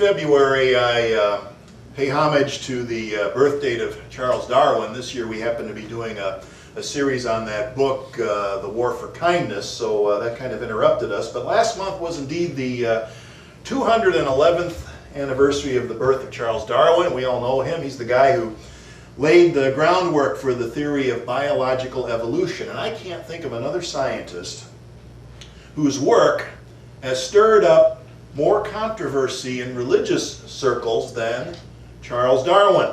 February, I pay homage to the birth date of Charles Darwin. This year we happen to be doing a series on that book, The War for Kindness, so that kind of interrupted us. But last month was indeed the 211th anniversary of the birth of Charles Darwin. We all know him. He's the guy who laid the groundwork for the theory of biological evolution. And I can't think of another scientist whose work has stirred up more controversy in religious circles than Charles Darwin.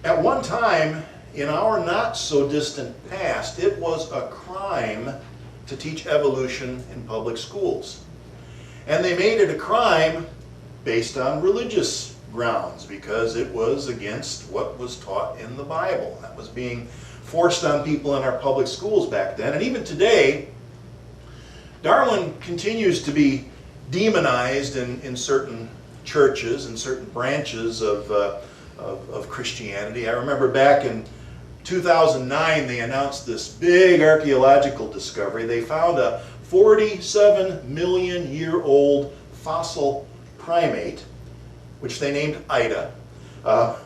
At one time, in our not-so-distant past, it was a crime to teach evolution in public schools. And they made it a crime based on religious grounds because it was against what was taught in the Bible. That was being forced on people in our public schools back then. And even today, Darwin continues to be demonized in certain churches and certain branches of Christianity. I remember back in 2009 they announced this big archaeological discovery. They found a 47-million-year-old fossil primate, which they named Ida,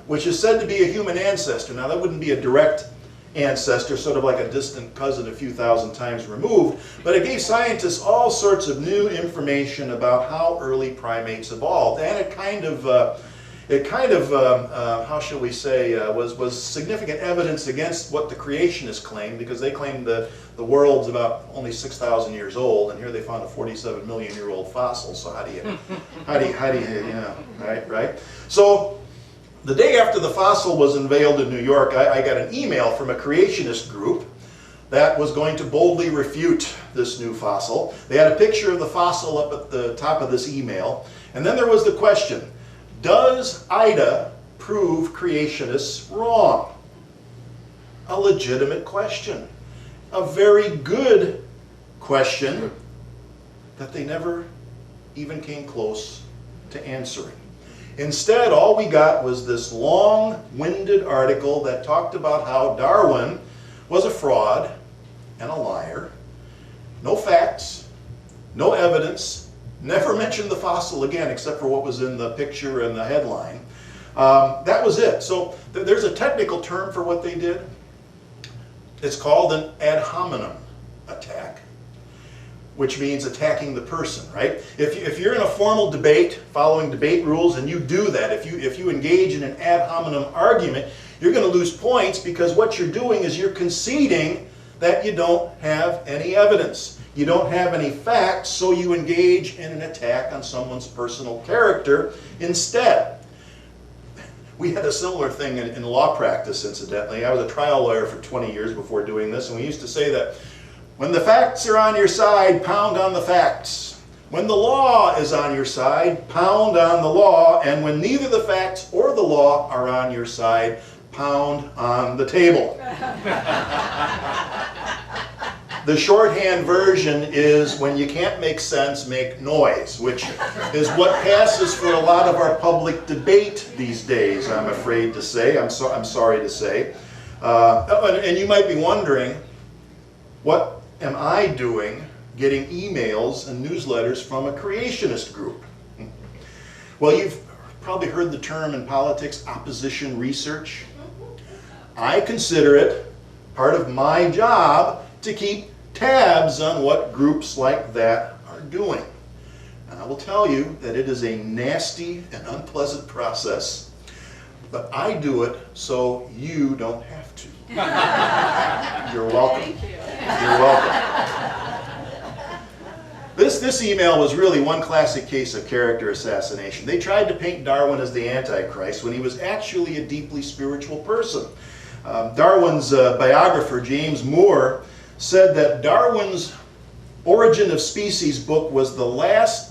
which is said to be a human ancestor. Now that wouldn't be a direct ancestor, sort of like a distant cousin a few thousand times removed, but it gave scientists all sorts of new information about how early primates evolved, and it kind of how shall we say, was significant evidence against what the creationists claimed, because they claimed the world's about only 6,000 years old, and here they found a 47-million-year-old fossil. So how do you right? So the day after the fossil was unveiled in New York, I got an email from a creationist group that was going to boldly refute this new fossil. They had a picture of the fossil up at the top of this email, and then there was the question: does Ida prove creationists wrong? A legitimate question. A very good question that they never even came close to answering. Instead, all we got was this long-winded article that talked about how Darwin was a fraud and a liar. No facts, no evidence, never mentioned the fossil again except for what was in the picture and the headline. That was it. So there's a technical term for what they did. It's called an ad hominem attack, which means attacking the person, right? If you're in a formal debate, following debate rules, and you do that, if you engage in an ad hominem argument, you're going to lose points, because what you're doing is you're conceding that you don't have any evidence. You don't have any facts, so you engage in an attack on someone's personal character instead. We had a similar thing in law practice, incidentally. I was a trial lawyer for 20 years before doing this, and we used to say that when the facts are on your side, pound on the facts. When the law is on your side, pound on the law. And when neither the facts or the law are on your side, pound on the table. The shorthand version is, when you can't make sense, make noise, which is what passes for a lot of our public debate these days, I'm afraid to say. I'm sorry to say. And you might be wondering, what am I doing getting emails and newsletters from a creationist group? Well, you've probably heard the term in politics, opposition research. I consider it part of my job to keep tabs on what groups like that are doing. And I will tell you that it is a nasty and unpleasant process, but I do it so you don't have to. You're welcome. Thank you. You're welcome. This email was really one classic case of character assassination. They tried to paint Darwin as the Antichrist when he was actually a deeply spiritual person. Darwin's biographer, James Moore, said that Darwin's Origin of Species book was the last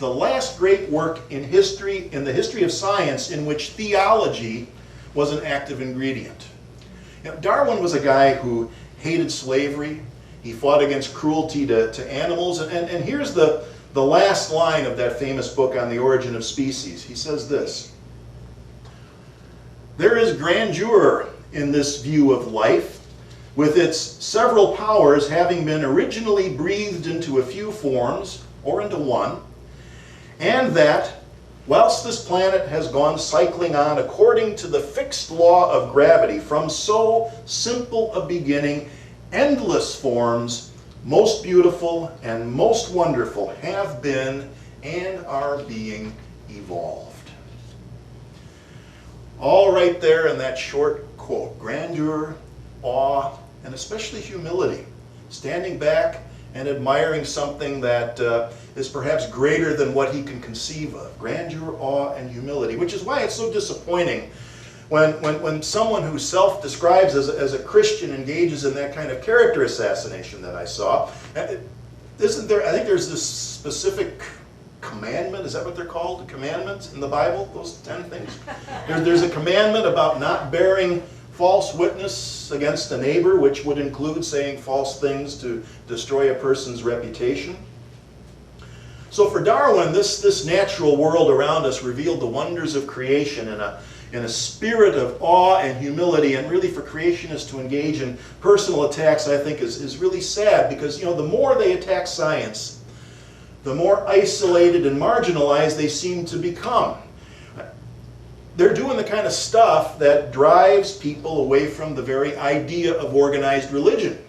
great work in the history of science in which theology was an active ingredient. You know, Darwin was a guy who hated slavery. He fought against cruelty to animals. And here's the last line of that famous book on the Origin of Species. He says this: "There is grandeur in this view of life, with its several powers having been originally breathed into a few forms, or into one, and that, whilst this planet has gone cycling on according to the fixed law of gravity, from so simple a beginning, endless forms, most beautiful and most wonderful, have been and are being evolved. All right there in that short quote. Grandeur, awe, and especially humility. Standing back and admiring something that is perhaps greater than what he can conceive of. Grandeur, awe, and humility, which is why it's so disappointing when someone who self-describes as a Christian engages in that kind of character assassination that I saw. Isn't there, I think there's this specific commandment, is that what they're called? The commandments in the Bible, those 10 things? There's a commandment about not bearing false witness against a neighbor, which would include saying false things to destroy a person's reputation. So for Darwin, this natural world around us revealed the wonders of creation in a spirit of awe and humility, and really for creationists to engage in personal attacks, I think is really sad, because the more they attack science, the more isolated and marginalized they seem to become. They're doing the kind of stuff that drives people away from the very idea of organized religion,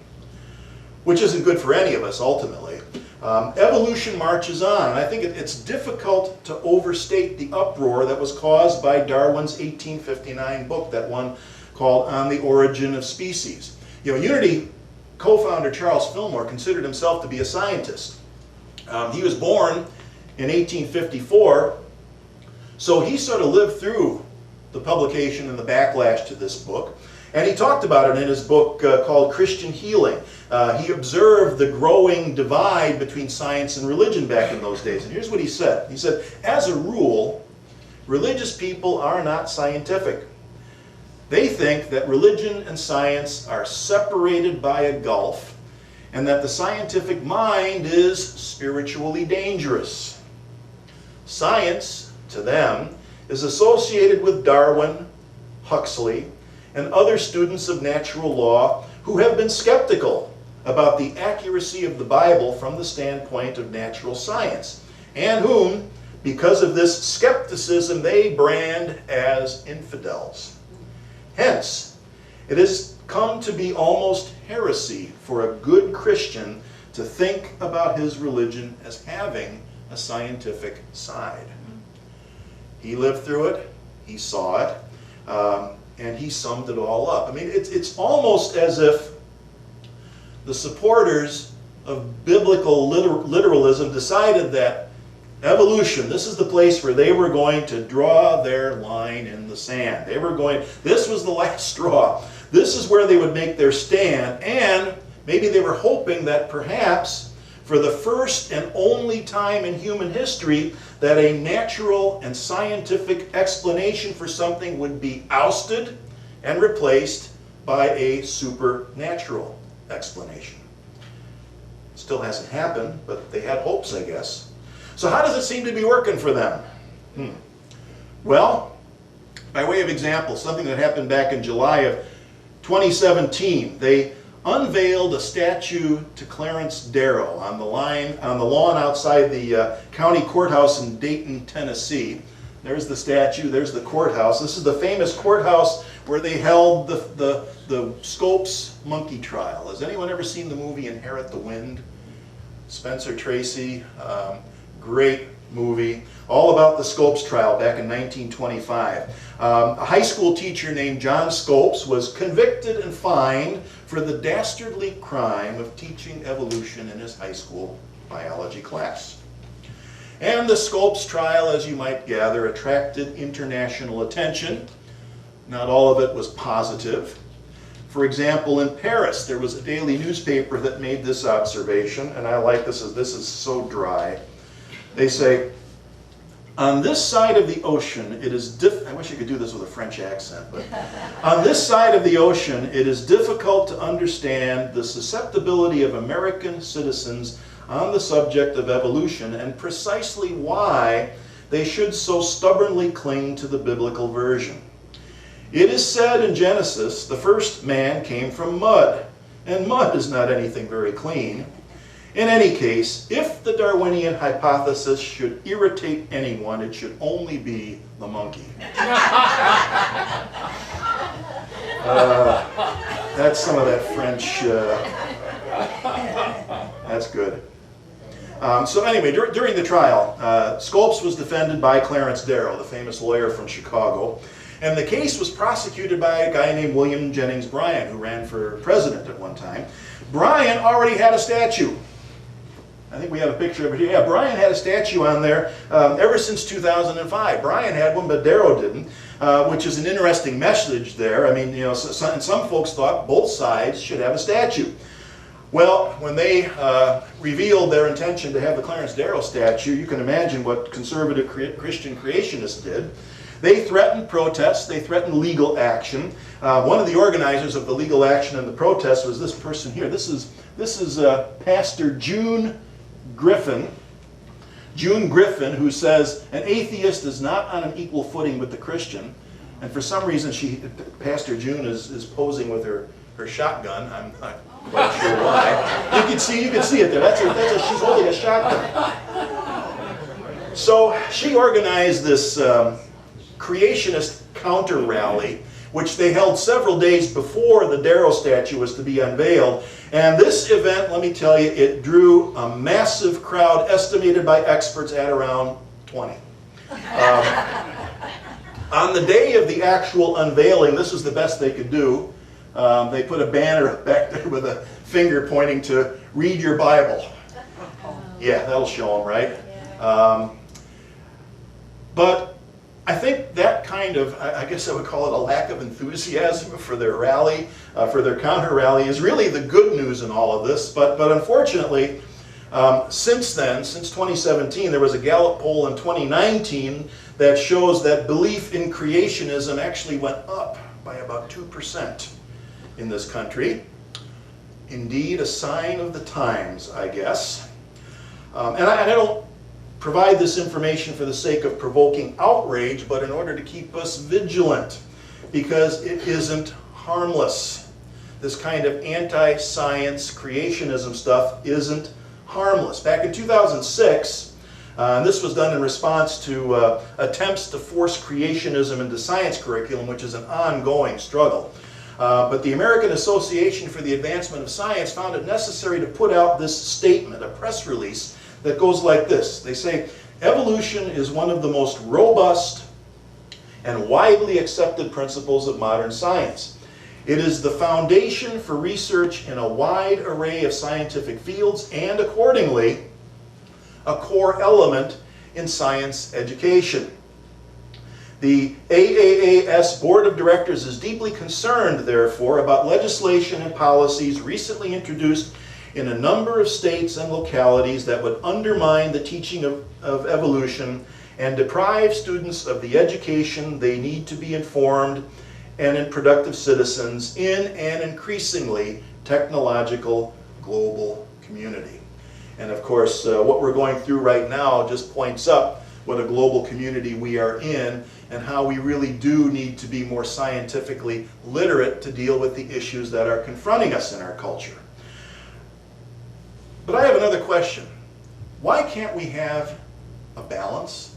which isn't good for any of us ultimately. Evolution marches on, and I think it's difficult to overstate the uproar that was caused by Darwin's 1859 book, that one called On the Origin of Species. Unity co-founder Charles Fillmore considered himself to be a scientist. He was born in 1854, so he sort of lived through the publication and the backlash to this book. And he talked about it in his book called Christian Healing. He observed the growing divide between science and religion back in those days. And here's what he said. He said, as a rule, religious people are not scientific. They think that religion and science are separated by a gulf, and that the scientific mind is spiritually dangerous. Science, to them, is associated with Darwin, Huxley, and other students of natural law who have been skeptical about the accuracy of the Bible from the standpoint of natural science, and whom, because of this skepticism, they brand as infidels. Hence, it has come to be almost heresy for a good Christian to think about his religion as having a scientific side. He lived through it, he saw it, and he summed it all up. I mean, it's almost as if the supporters of biblical literalism decided that evolution, this is the place where they were going to draw their line in the sand. This was the last straw. This is where they would make their stand, and maybe they were hoping that perhaps for the first and only time in human history that a natural and scientific explanation for something would be ousted and replaced by a supernatural explanation. Still hasn't happened, but they had hopes, I guess. So how does it seem to be working for them? Well, by way of example, something that happened back in July of 2017, they unveiled a statue to Clarence Darrow on the lawn outside the county courthouse in Dayton, Tennessee. There's the statue, there's the courthouse. This is the famous courthouse where they held the Scopes monkey trial. Has anyone ever seen the movie Inherit the Wind? Spencer Tracy, great movie, all about the Scopes trial back in 1925. A high school teacher named John Scopes was convicted and fined for the dastardly crime of teaching evolution in his high school biology class. And the Scopes trial, as you might gather, attracted international attention. Not all of it was positive. For example, in Paris, there was a daily newspaper that made this observation, and I like this, this is so dry. They say, on this side of the ocean, it is I wish I could do this with a French accent, but on this side of the ocean, it is difficult to understand the susceptibility of American citizens on the subject of evolution, and precisely why they should so stubbornly cling to the biblical version. It is said in Genesis, the first man came from mud, and mud is not anything very clean. In any case, if the Darwinian hypothesis should irritate anyone, it should only be the monkey. That's some of that French. That's good. So anyway, during the trial, Scopes was defended by Clarence Darrow, the famous lawyer from Chicago. And the case was prosecuted by a guy named William Jennings Bryan, who ran for president at one time. Bryan already had a statue. I think we have a picture of it here. Yeah, Bryan had a statue on there ever since 2005. Bryan had one, but Darrow didn't, which is an interesting message there. I mean, you know, and some folks thought both sides should have a statue. Well, when they revealed their intention to have the Clarence Darrow statue, you can imagine what conservative Christian creationists did. They threatened protests, they threatened legal action. One of the organizers of the legal action and the protest was this person here. This is Pastor June Griffin. June Griffin, who says an atheist is not on an equal footing with the Christian. And for some reason, Pastor June is posing with her shotgun. I'm not quite sure why. You can see it there. She's holding a shotgun. So she organized this creationist counter rally, which they held several days before the Darrow statue was to be unveiled. And this event, let me tell you, it drew a massive crowd, estimated by experts at around 20. On the day of the actual unveiling, this was the best they could do. They put a banner back there with a finger pointing to read your Bible. Yeah, that'll show them, right? But I think that kind of, I guess I would call it a lack of enthusiasm for their rally, for their counter rally, is really the good news in all of this. But unfortunately, since then, since 2017, there was a Gallup poll in 2019 that shows that belief in creationism actually went up by about 2% in this country. Indeed, a sign of the times, I guess. And I don't provide this information for the sake of provoking outrage, but in order to keep us vigilant, because it isn't harmless. This kind of anti-science creationism stuff isn't harmless. Back in 2006, and this was done in response to attempts to force creationism into science curriculum, which is an ongoing struggle. But the American Association for the Advancement of Science found it necessary to put out this statement, a press release, that goes like this. They say, evolution is one of the most robust and widely accepted principles of modern science. It is the foundation for research in a wide array of scientific fields and, accordingly, a core element in science education. The AAAS Board of Directors is deeply concerned, therefore, about legislation and policies recently introduced in a number of states and localities that would undermine the teaching of evolution and deprive students of the education they need to be informed and productive citizens in an increasingly technological global community. And of course, what we're going through right now just points up what a global community we are in and how we really do need to be more scientifically literate to deal with the issues that are confronting us in our culture. But I have another question. Why can't we have a balance?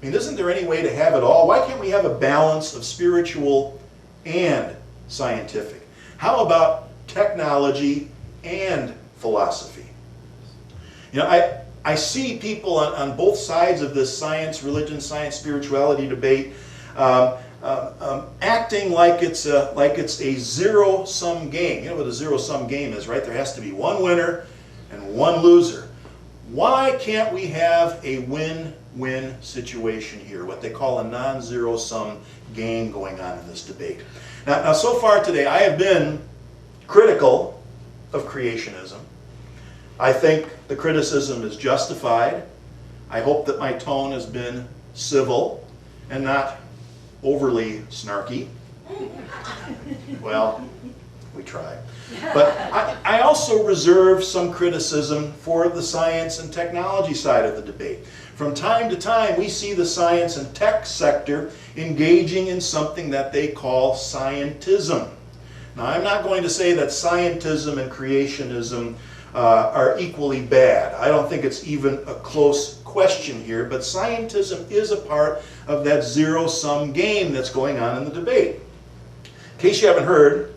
I mean, isn't there any way to have it all? Why can't we have a balance of spiritual and scientific? How about technology and philosophy? You know, I see people on both sides of this science, religion, science, spirituality debate acting like it's a zero-sum game. You know what a zero-sum game is, right? There has to be one winner and one loser. Why can't we have a win-win situation here, what they call a non-zero-sum game going on in this debate? Now, so far today, I have been critical of creationism. I think the criticism is justified. I hope that my tone has been civil and not overly snarky. Well, we try. But I also reserve some criticism for the science and technology side of the debate. From time to time, we see the science and tech sector engaging in something that they call scientism. Now, I'm not going to say that scientism and creationism are equally bad. I don't think it's even a close question here, but scientism is a part of that zero-sum game that's going on in the debate. In case you haven't heard,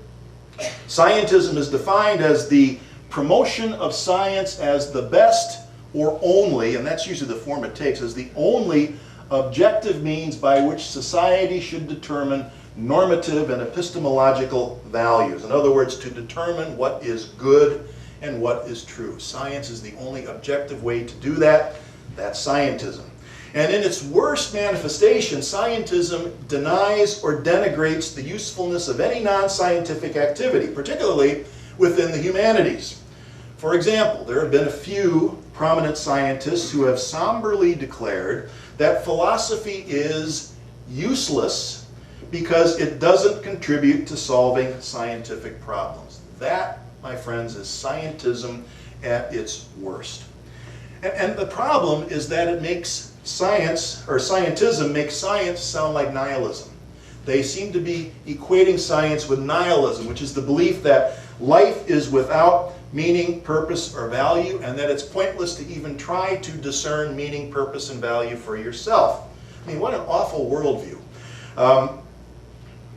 scientism is defined as the promotion of science as the best or only, and that's usually the form it takes, as the only objective means by which society should determine normative and epistemological values. In other words, to determine what is good and what is true. Science is the only objective way to do that. That's scientism. And in its worst manifestation, scientism denies or denigrates the usefulness of any non-scientific activity, particularly within the humanities. For example, there have been a few prominent scientists who have somberly declared that philosophy is useless because it doesn't contribute to solving scientific problems. That, my friends, is scientism at its worst. And the problem is that it makes science, or scientism makes science sound like nihilism. They seem to be equating science with nihilism, which is the belief that life is without meaning, purpose, or value, and that it's pointless to even try to discern meaning, purpose, and value for yourself. I mean, what an awful worldview.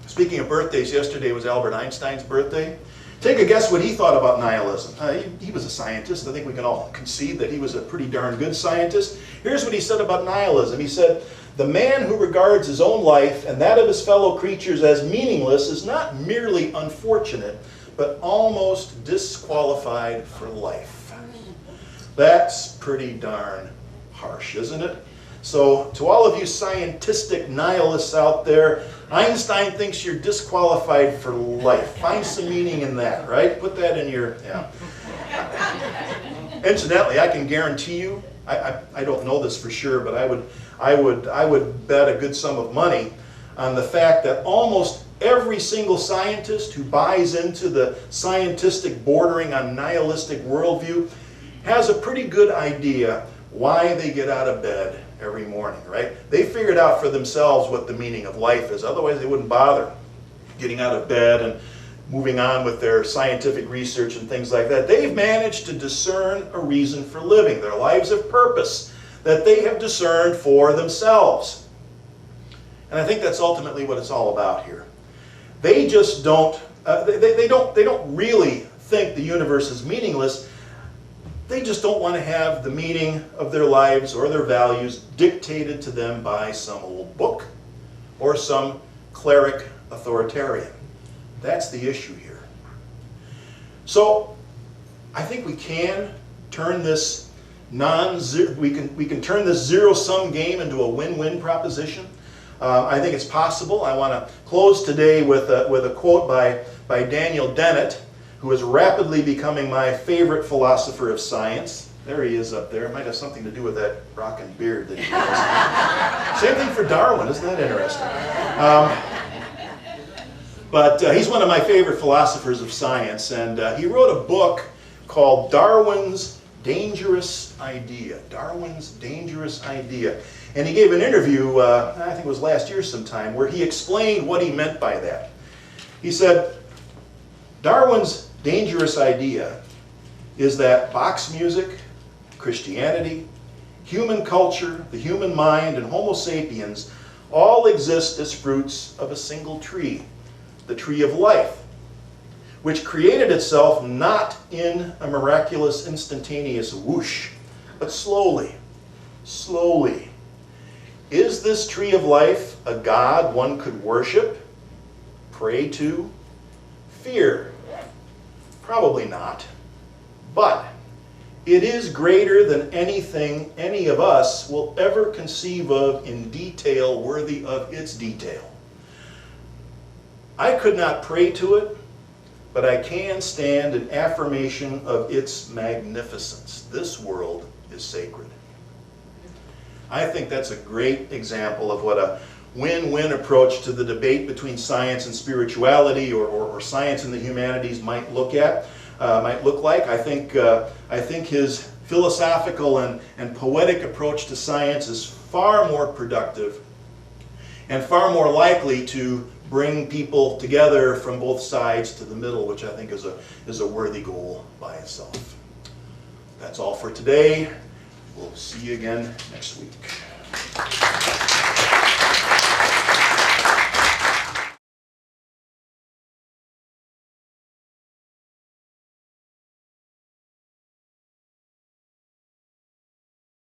Speaking of birthdays, yesterday was Albert Einstein's birthday. Take a guess what he thought about nihilism. He was a scientist. I think we can all concede that he was a pretty darn good scientist. Here's what he said about nihilism. He said, "The man who regards his own life and that of his fellow creatures as meaningless is not merely unfortunate, but almost disqualified for life." That's pretty darn harsh, isn't it? So, to all of you scientistic nihilists out there, Einstein thinks you're disqualified for life. Find some meaning in that, right? Put that in your, yeah. Incidentally, I can guarantee you, I don't know this for sure, but I would bet a good sum of money on the fact that almost every single scientist who buys into the scientistic bordering on nihilistic worldview has a pretty good idea why they get out of bed every morning, right? They figured out for themselves what the meaning of life is. Otherwise, they wouldn't bother getting out of bed and moving on with their scientific research and things like that. They've managed to discern a reason for living. Their lives have purpose that they have discerned for themselves. And I think that's ultimately what it's all about here. They just don't, they don't really think the universe is meaningless. They just don't want to have the meaning of their lives or their values dictated to them by some old book or some cleric authoritarian. That's the issue here. So I think we can turn this we can turn this zero-sum game into a win-win proposition. I think it's possible. I want to close today with a quote by Daniel Dennett, who is rapidly becoming my favorite philosopher of science. There he is up there. It might have something to do with that rockin' beard that he has. Same thing for Darwin. Isn't that interesting? But he's one of my favorite philosophers of science, and he wrote a book called Darwin's Dangerous Idea. Darwin's Dangerous Idea. And he gave an interview, I think it was last year sometime, where he explained what he meant by that. He said, Darwin's dangerous idea is that box music, Christianity, human culture, the human mind, and Homo sapiens all exist as fruits of a single tree, the tree of life, which created itself not in a miraculous instantaneous whoosh, but slowly, slowly. Is this tree of life a God one could worship, pray to, fear? Probably not. But it is greater than anything any of us will ever conceive of in detail worthy of its detail. I could not pray to it, but I can stand in affirmation of its magnificence. This world is sacred. I think that's a great example of what a win-win approach to the debate between science and spirituality, or science and the humanities might look like. I think his philosophical and poetic approach to science is far more productive and far more likely to bring people together from both sides to the middle, which I think is a worthy goal by itself. That's all for today. We'll see you again next week.